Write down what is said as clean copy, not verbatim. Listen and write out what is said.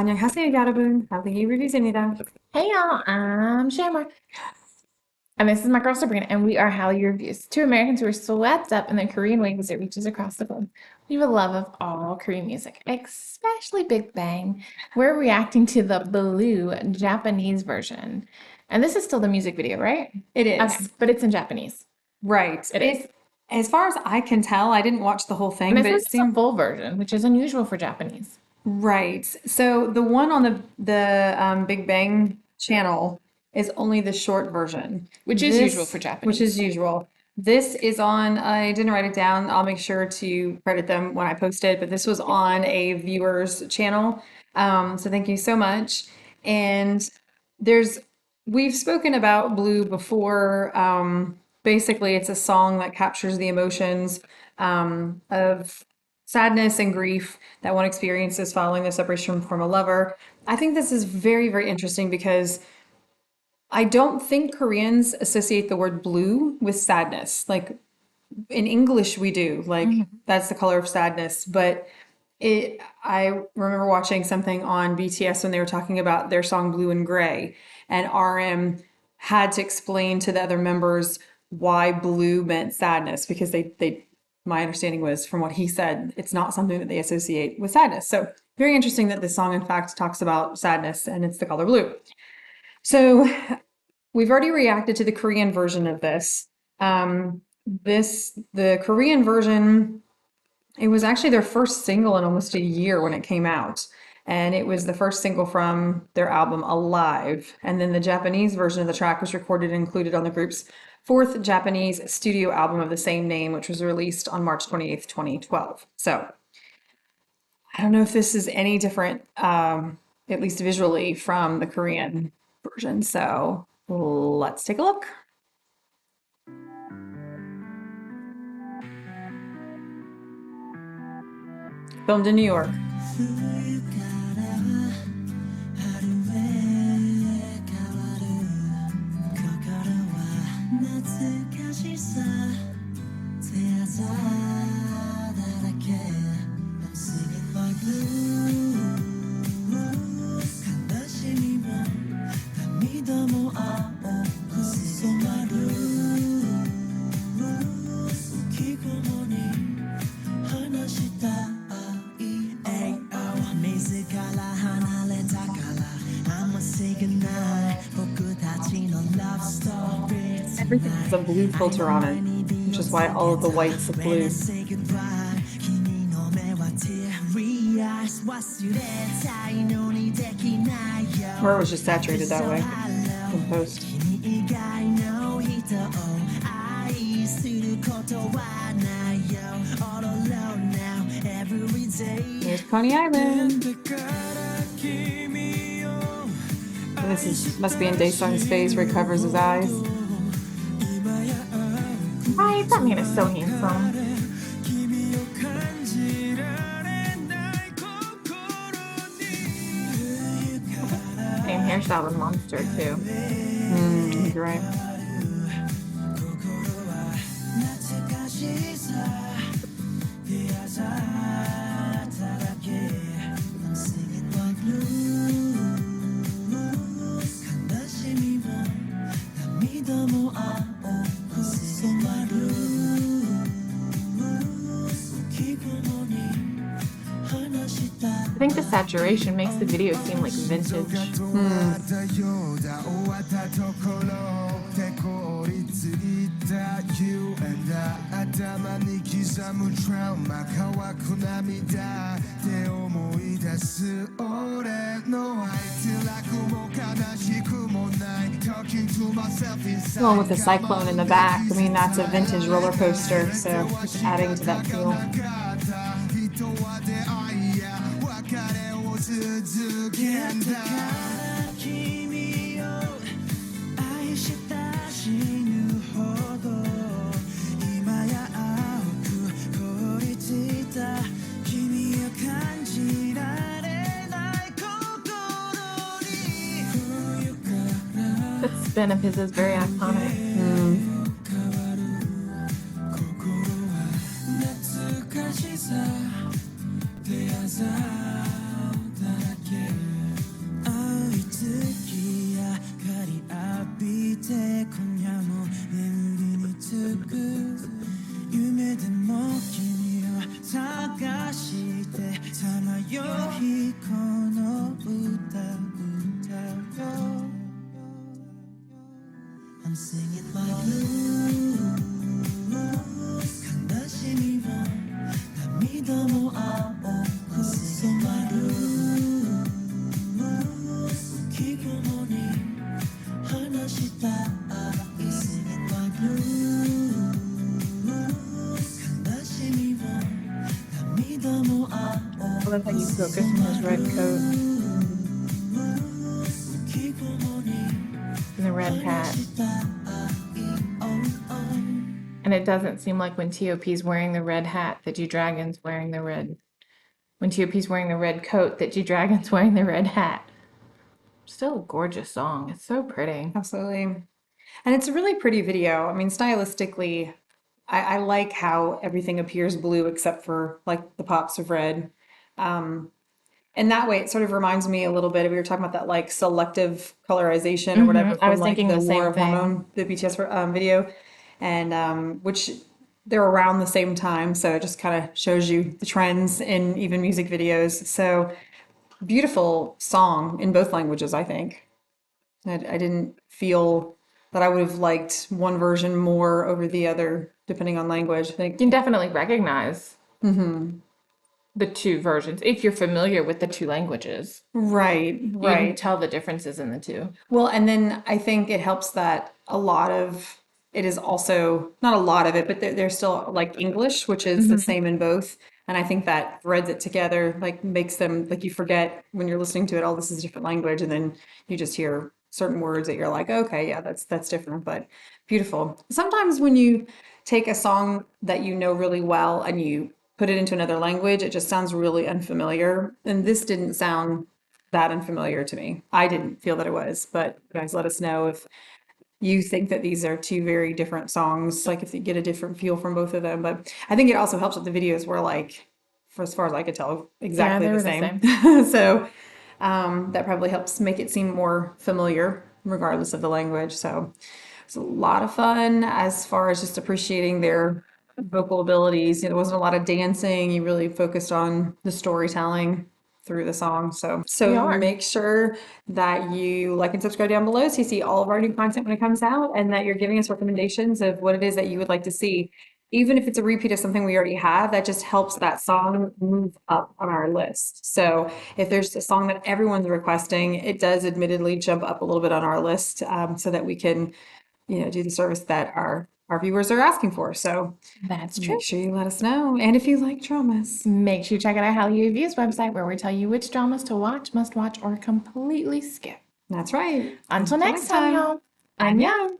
안녕하세요, 여러분. Hallyu Reviews-입니다. Hey y'all, I'm Shamrock. And this is my girl Sabrina, and we are Hallyu Reviews, two Americans who are swept up in the Korean wave as it reaches across the globe. We have a love of all Korean music, especially Big Bang. We're reacting to the blue Japanese version. And this is still the music video, right? It Okay, is. but it's in Japanese. Right. It is. As far as I can tell, I didn't watch the whole thing, And but this it is just a seemed full version, which is unusual for Japanese. right. So the one on the Big Bang channel is only the short version. Which is usual for Japanese. Which is usual. This is on, I didn't write it down. I'll make sure to credit them when I post it, but this was on a viewer's channel. So thank you so much. And there's, we've spoken about Blue before. Basically, it's a song that captures the emotions of sadness and grief that one experiences following the separation from a lover. I think this is very, very interesting because I don't think Koreans associate the word blue with sadness. Like in English, we do. Like that's the color of sadness. But I remember watching something on BTS when they were talking about their song Blue and Gray, and RM had to explain to the other members why blue meant sadness because my understanding was from what he said, it's not something that they associate with sadness. So very interesting that this song, in fact, talks about sadness and it's the color blue. So we've already reacted to the Korean version of this. The Korean version, it was actually their first single in almost a year when it came out. And it was the first single from their album Alive. And then the Japanese version of the track was recorded and included on the group's fourth Japanese studio album of the same name, which was released on March 28th, 2012. So I don't know if this is any different, at least visually, from the Korean version. So let's take a look. Filmed in New York. Everything has a blue filter on it, which is why all of the whites are blue. Or it was just saturated that way in post. Here's Coney Island. And must be in Daesung's face where he covers his eyes. Right, that man is so handsome. Same hairstyle with Monster too. You're right. I think the saturation makes the video seem like vintage. Well, with the cyclone in the back, I mean, that's a vintage roller coaster, so it's adding to that feel. That spin of his is very iconic. 夢でも君を探してさまよいこの歌歌うよ I'm singing my blues 悲しみも涙も青く染まる浮雲に話したい Singing my blues 悲しみも涙も青 I love how you focus on his red coat 浮雲に and the red hat. And it doesn't seem like when TOP's wearing the red hat that G-Dragon's wearing the red. When TOP's wearing the red coat that G-Dragon's wearing the red hat. Still a gorgeous song. It's so pretty. Absolutely. And it's a really pretty video. I mean, stylistically, I like how everything appears blue except for like the pops of red. And that way, it sort of reminds me a little bit of, we were talking about that like selective colorization or whatever I from was like thinking the the War same of thing. Hormone, the BTS video, and which they're around the same time. So it just kind of shows you the trends in even music videos. So beautiful song in both languages, I think. I didn't feel that I would have liked one version more over the other, depending on language. I You think, can definitely recognize the two versions if you're familiar with the two languages. right, You can right. tell the differences in the two. Well, and then I think it helps that a lot of it is also not a lot of it, but there's still like English, which is the same in both. And I think that threads it together, like makes them like you forget when you're listening to it, oh, this is a different language, and then you just hear certain words that you're like, okay, yeah, that's different, but beautiful. Sometimes when you take a song that you know really well and you put it into another language, it just sounds really unfamiliar. And this didn't sound that unfamiliar to me. I didn't feel that it was, but you guys let us know if you think that these are two very different songs, like if you get a different feel from both of them. But I think it also helps that the videos were like, for as far as I could tell, exactly they the were the same. same. So that probably helps make it seem more familiar, regardless of the language. So it's a lot of fun as far as just appreciating their vocal abilities. There wasn't a lot of dancing. You really focused on the storytelling through the song. So We are. make sure that you like and subscribe down below so you see all of our new content when it comes out, and that you're giving us recommendations of what it is that you would like to see. Even if it's a repeat of something we already have, that just helps that song move up on our list. So if there's a song that everyone's requesting, it does admittedly jump up a little bit on our list, so that we can, do the service that our viewers are asking for. So That's true. make sure you let us know. And if you like dramas, Make sure you check out our Hallyu Reviews website where we tell you which dramas to watch, must watch, or completely skip. that's right. Until next time, y'all. Annyeong!